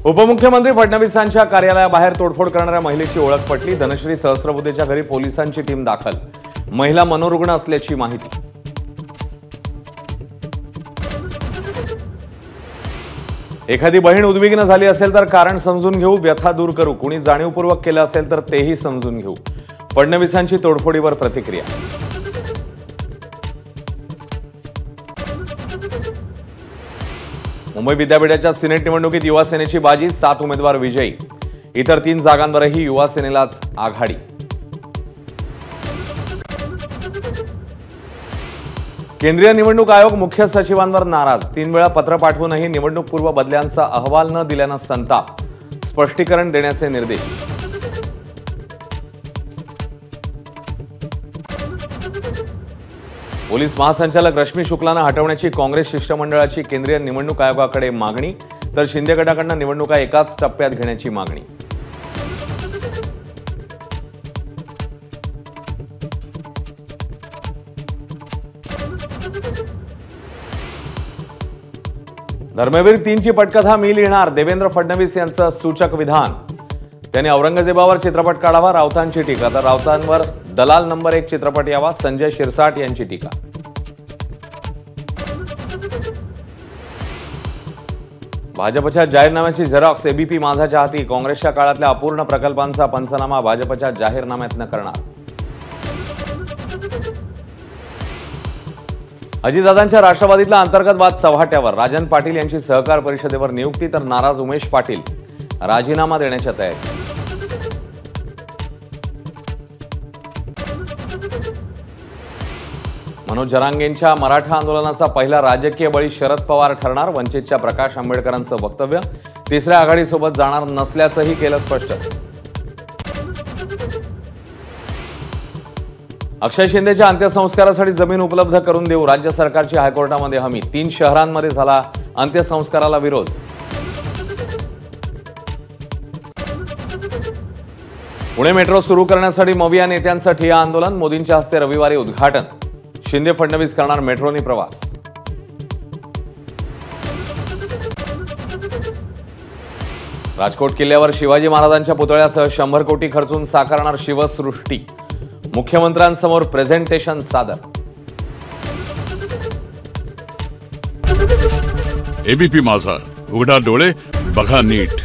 उपमुख्यमंत्री फडणवीसांच्या कार्यालयाबाहेर तोडफोड करणाऱ्या महिलेची ओळख पटली। धनश्री सहस्त्रबुद्धेच्या घरी पोलिसांची टीम दाखल। महिला मनोरुग्ण असल्याची माहिती। एखादी बहीण उद्विग्न झाली असेल तर कारण समजून घेऊ, व्यथा दूर करू। कुणी जाणीवपूर्वक केलं असेल तर तेही समजून घेऊ। फडणवीसांची तोडफोडीवर प्रतिक्रिया। मुंबई विद्यापीठाच्या सिनेट निवडणुकीत युवा सेनेची बाजी, 7 उमेदवार विजयी। इतर 3 जागांवरही युवा सेनेलाच आघाडी। केंद्रीय निवडणूक आयोग मुख्य सचिवांवर नाराज। 3 वेळा पत्र पाठवूनही निवडणूक पूर्व बदल्यांचा अहवाल न दिल्यानं संताप। स्पष्टीकरण देण्याचे निर्देश। पोलीस महासंचालक रश्मी शुक्लांना हटवण्याची काँग्रेस शिष्टमंडळाची केंद्रीय निवडणूक आयोगाकडे मागणी, तर शिंदे गटाकडून निवडणुका एकाच टप्प्यात घेण्याची मागणी। धर्मवीर 3ची पटकथा मी लिहिणार, देवेंद्र फडणवीस यांचं सूचक विधान। त्यांनी औरंगजेबावर चित्रपट काढावा, राऊतांची टीका। तर राऊतांवर दलाल नंबर 1 चित्रपट यावा, संजय शिरसाट यांची टीका। भाजपच्या जाहीरनाम्याची झेरॉक्स एबीपी माझाच्या हाती। काँग्रेसच्या काळातल्या अपूर्ण प्रकल्पांचा पंचनामा भाजपच्या जाहीरनाम्यातनं करणार। अजितदादांच्या राष्ट्रवादीतला अंतर्गत वाद चव्हाट्यावर। राजन पाटील यांची सहकार परिषदेवर नियुक्ती, तर नाराज उमेश पाटील राजीनामा देण्याच्या तयारी। मनोज जरांगेंच्या मराठा आंदोलनाचा पहिला राजकीय बळी शरद पवार ठरणार। वंचितच्या प्रकाश आंबेडकरांचं वक्तव्य। तिसऱ्या आघाडीसोबत जाणार नसल्याचंही केलं स्पष्ट। अक्षय शिंदेच्या अंत्यसंस्कारासाठी जमीन उपलब्ध करून देऊ, राज्य सरकारची हायकोर्टामध्ये हमी। 3 शहरांमध्ये झाला अंत्यसंस्काराला विरोध। पुणे मेट्रो सुरू करण्यासाठी मविया नेत्यांचं ठिय्या आंदोलन। मोदींच्या हस्ते रविवारी उद्घाटन। शिंदे फडणवीस करणार मेट्रोनी प्रवास। राजकोट किल्ल्यावर शिवाजी महाराजांच्या पुतळ्यासह 100 कोटी खर्चून साकारणार शिवसृष्टी। मुख्यमंत्र्यांसमोर प्रेझेंटेशन सादर। एबीपी माझा, उघडा डोळे बघा नीट।